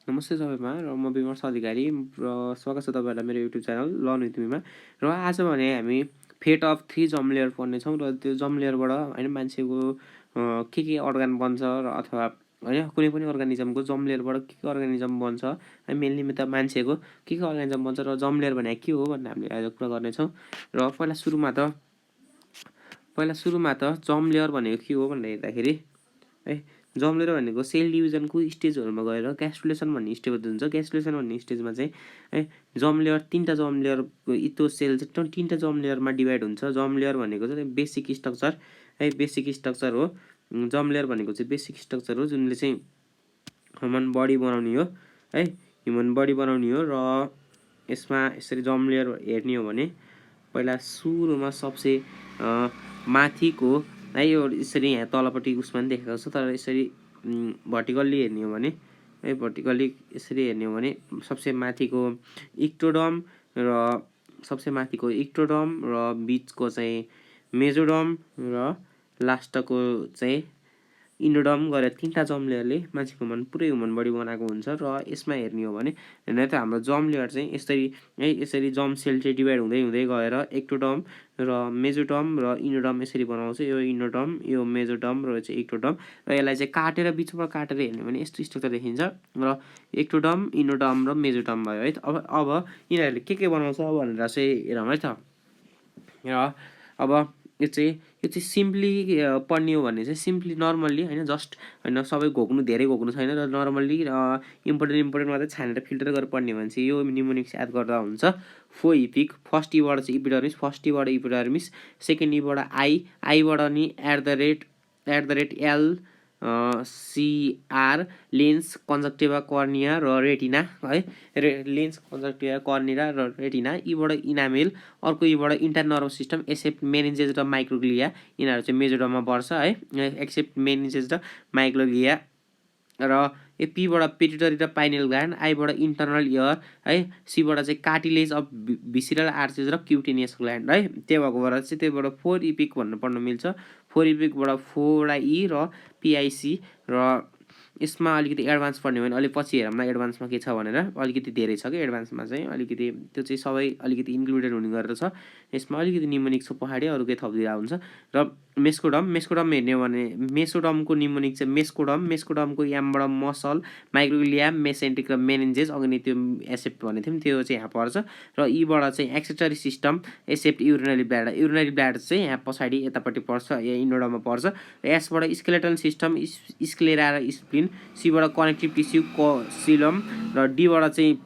नमस्ते सबैमा र म विमर्श अधिकारी र स्वागत छ तपाईँहरूलाई मेरो युट्युब च्यानल लर्न विथ मीमा। र आज भने हामी फेट अफ 3 जर्म लेयर पढ्नेछौँ र त्यो जर्म लेयरबाट होइन मान्छेको के अर्गान बन्छ र अथवा होइन कुनै पनि अर्गानिजमको जर्म लेयरबाट के अर्गानिजम बन्छ है मेनली त मान्छेको के अर्गानिजम बन्छ र जर्म लेयर भने के हो भनेर हामीले आज कुरा गर्नेछौँ। र पहिला सुरुमा त जर्म लेयर भनेको के हो भनेर हेर्दाखेरि है जर्म लेयर भनेको सेल डिभिजनको स्टेजहरूमा गएर ग्यास्ट्रुलेसन भन्ने स्टेज हुन्छ। ग्यास्ट्रुलेसन भन्ने स्टेजमा चाहिँ है जर्म लेयर तीनटा जर्म लेयरको इतो सेल चाहिँ तीनटा जर्म लेयरमा डिभाइड हुन्छ। जर्म लेयर भनेको चाहिँ बेसिक स्ट्रक्चर है बेसिक स्ट्रक्चर हो। जर्म लेयर भनेको चाहिँ बेसिक स्ट्रक्चर हो जुनले चाहिँ ह्युमन बडी बनाउने हो है ह्युमन बडी बनाउने हो। र यसमा यसरी जर्म लेयर हेर्ने हो भने पहिला सुरुमा सबसे माथिको है यो यसरी यहाँ तलपट्टि उसमा पनि देखेको छ तर यसरी भर्टिकल्ली हेर्ने हो भने है भर्टिकल्ली यसरी हेर्ने हो भने सबसे माथिको इक्टोडर्म र बिचको चाहिँ मेजोडर्म र लास्टको चाहिँ इन्डोडर्म गरेर तीनटा जर्म लेयरले मान्छेको पुरै ह्युमन बडी बनाएको हुन्छ। र यसमा हेर्ने हो भने नै त हाम्रो जर्म लेयर चाहिँ यसरी जर्म सेल चाहिँ डिभाइड हुँदै हुँदै गएर एक्टोडर्म र मेजोडर्म र इन्डोडर्म यसरी बनाउँछ। यो इन्डोडर्म यो मेजोडर्म र चाहिँ एक्टोडर्म र यसलाई चाहिँ काटेर बिचमा काटेर हेर्ने भने यस्तो स्ट्रक्चर देखिन्छ र एक्टोडर्म इन्डोडर्म र मेजोडर्म भयो है। अब यिनीहरूले के बनाउँछ भनेर चाहिँ हेरौँ है त। र अब यो चाहिँ सिम्पली पढ्ने हो भने चाहिँ सिम्पली नर्मल्ली होइन जस्ट होइन सबै धेरै घोक्नु छैन र नर्मल्ली इम्पोर्टेन्ट मात्रै छानेर फिल्टर गरेर पढ्ने हो भने चाहिँ यो mnemonics याद गर्दा हुन्छ। फोइपिक फर्स्ट ईबाट चाहिँ इपिडर्मिस सेकेन्ड ईबाट आईबाट नि @L CR lens conjunctiva cornea र रेटिना है लेन्स कन्जक्टिभा कर्निया र रेटिना यीबाट इनामेल अर्को यीबाट inter nervous system except meninges र माइक्रोग्लिया यिनीहरू चाहिँ मेजोडर्ममा पर्छ है एक्सेप्ट मेनिन्जेस र माइक्रोग्लिया। र पीबाट पिट्युटरी र पाइनियल ग्ल्यान्ड आईबाट इन्टर्नल इयर है सीबाट चाहिँ कार्टिलेज अफ भिसिरल आर्चेस र क्युटेनियस ग्ल्यान्ड है त्यहीबाट चाहिँ त्यहीबाट 4 इपिक भनेर पढ्न मिल्छ। 4 इपिकबाट 4 ई र पिआइसी र यसमा अलिकति एडभान्स पढ्ने हो भने अलिक पछि हेरौँ न एडभान्समा के छ भनेर अलिकति धेरै छ कि एडभान्समा चाहिँ अलिकति त्यो चाहिँ सबै अलिकति इन्क्लुडेड हुने गरेर छ। यसमा अलिकति निमोनिक्स पहाडे अरू केही थपिदिएको हुन्छ। र मेस्कोडम हेर्ने हो भने मेसोडमको निमोनिक चाहिँ मेस्कोडमको एमबाट मसल माइक्रोग्लिया मेसेन्ट्रिक र मेनिन्जेस अघि नै त्यो एसेप्ट भनेको थियौँ त्यो चाहिँ यहाँ पर्छ। र यीबाट चाहिँ accessory system accept urinary bladder चाहिँ यहाँ पछाडि यतापट्टि पर्छ यहाँ इन्डोडममा पर्छ। र यसबाट स्केलेटल सिस्टम स्क्लेरा र स्प्लिन सीबाट कनेक्टिभ टिस्यु सिलम र डीबाट चाहिँ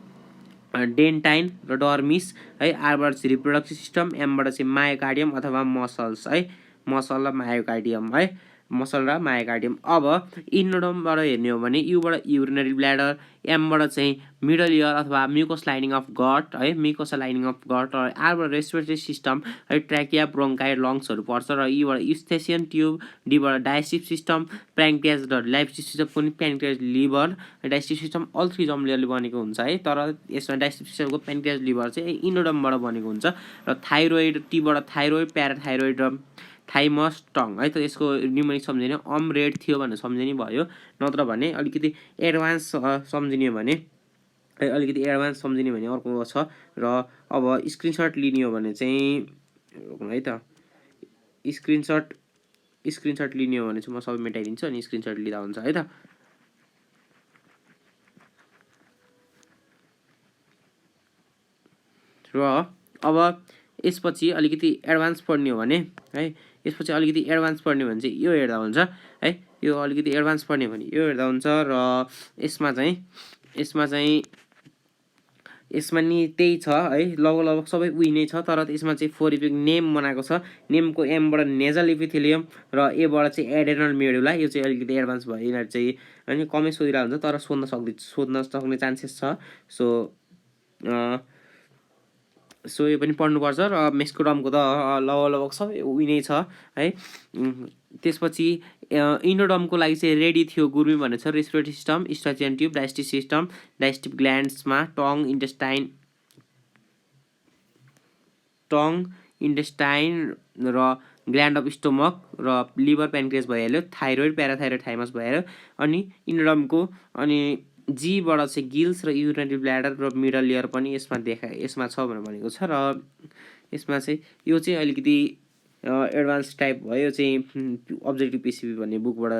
डेन्टाइन र डर्मिस है आरबाट चाहिँ रिप्रोडक्टिभ सिस्टम एमबाट चाहिँ मायोकार्डियम अथवा मसल्स है मसल र मायोकार्डियम है मसल र मायोकार्डियम। अब इन्डोडमबाट हेर्ने हो भने युबाट युरिनरी ब्ल्याडर एमबाट चाहिँ मिडल इयर अथवा म्युकस लाइनिङ अफ गट है म्युकस लाइनिङ अफ गट र आरबाट रेस्पिरेटरी सिस्टम है ट्र्याकिया ब्रोङ्काई लङ्सहरू पर्छ। र यीबाट युस्थेसियन ट्युब डीबाट डाइजेस्टिभ सिस्टम प्याङ्क्रियास र डाइजेस्टिभ सिस्टम पनि pancreas liver digestive system all 3 germ लेयरले बनेको हुन्छ है तर यसमा डाइजेस्टिभ सिस्टमको प्याङ्क्रियास लिभर चाहिँ इन्डोडमबाट बनेको हुन्छ। र थाइरोइड टीबाट थाइरोइड प्याराथाइरोइड र थाइमस टङ है त यसको न्युमोनिक सम्झिने रेड थियो भनेर सम्झिने भयो नत्र भने अलिकति एडभान्स सम्झिने भने है अलिकति एडभान्स सम्झिने भने अर्को छ। र अब स्क्रिनसट लिने हो भने चाहिँ है त स्क्रिनसट लिने हो भने चाहिँ म सबै मेटाइदिन्छु अनि स्क्रिनसट लिँदा हुन्छ है त। र अब यसपछि अलिकति एडभान्स पढ्ने हो भने है यसपछि अलिकति एडभान्स पढ्ने हो भने चाहिँ यो हेर्दा हुन्छ है यो अलिकति एडभान्स पढ्ने हो भने यो हेर्दा हुन्छ। र यसमा नि त्यही छ है लगभग सबै उही नै छ तर यसमा चाहिँ 4 इपिक नेम बनाएको छ नेमको एमबाट नेजल इपिथेलियम र एबाट चाहिँ एडेनल मेडुला यो चाहिँ अलिकति एडभान्स भयो यिनीहरू चाहिँ होइन कमै सोधिरहेको हुन्छ तर सोध्न सक्ने चान्सेस छ। सो यो पनि पढ्नुपर्छ। र मेस्कोडमको त लगभग सबै उही नै छ है। त्यसपछि इन्डोडमको लागि चाहिँ रेडी थियो गुर्मी भन्ने छ respiratory system eustachian tube digestive system digestive ग्ल्यान्ड्समा टङ इन्टेस्टाइन र ग्ल्यान्ड अफ स्टोमक र लिभर प्यान्क्रियास भइहाल्यो थाइरोइड प्याराथाइरोइड थाइमस भइहाल्यो। अनि इन्डोडमको अनि जी बाट चाहिँ गिल्स र युरिनरी ब्ल्याडर र मिडल लेयर पनि यसमा छ भनेर भनेको छ र यसमा चाहिँ यो चाहिँ अलिकति एडभान्स टाइप भयो यो चाहिँ अब्जेक्टिभ पिसिबी भन्ने बुकबाट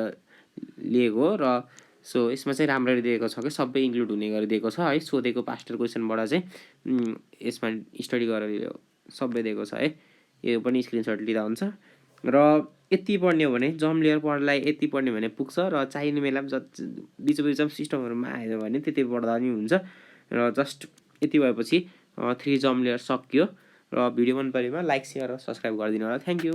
लिएको हो र सो यसमा चाहिँ राम्ररी दिएको छ कि सबै इन्क्लुड हुने गरी दिएको छ है सोधेको पास्टर क्वेसनबाट चाहिँ यसमा स्टडी गरेर सबै दिएको छ है यो पनि स्क्रिनसट लिँदा हुन्छ र यति पढ्ने हो भने जर्म लेयर पढ्नलाई यति पढ्ने भने पुग्छ र चाहिने बेला पनि बिचमा सिस्टमहरूमा आयो भने त्यति पढ्दा नि हुन्छ र जस्ट यति भएपछि 3 जर्म लेयर सकियो र भिडियो मन परेमा लाइक सेयर र सब्सक्राइब गरिदिनु होला थ्याङ्क यू